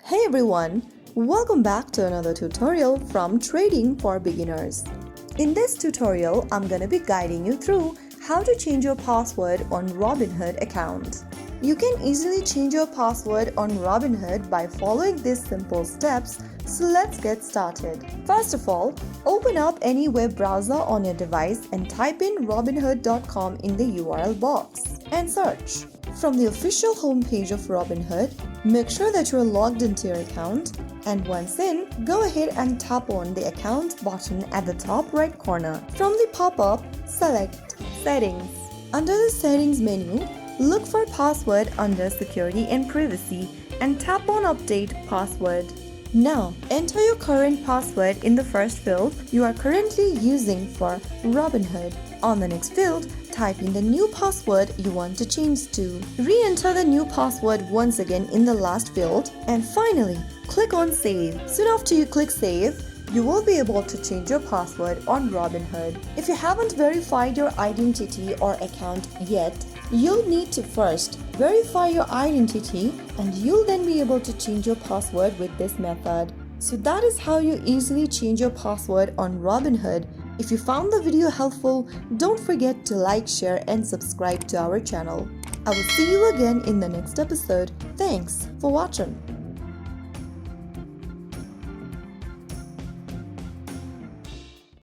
Hey everyone, welcome back to another tutorial from Trading for Beginners. In this tutorial, I'm gonna be guiding you through how to change your password on Robinhood account. You can easily change your password on Robinhood by following these simple steps, so let's get started. First of all, open up any web browser on your device and type in robinhood.com in the URL box and search. From the official homepage of Robinhood, make sure that you're logged into your account, and once in, go ahead and tap on the account button at the top right corner. From the pop-up, select Settings. Under the Settings menu, look for Password under Security and Privacy and tap on Update Password. Now, enter your current password in the first field you are currently using for Robinhood. On the next field, type in the new password you want to change to. Re-enter the new password once again in the last field, and finally, click on Save. Soon after you click Save, you will be able to change your password on Robinhood. If you haven't verified your identity or account yet, you'll need to first verify your identity, and you'll then be able to change your password with this method. So that is how you easily change your password on Robinhood. If you found the video helpful, don't forget to like, share and subscribe to our channel. I will see you again in the next episode. Thanks for watching.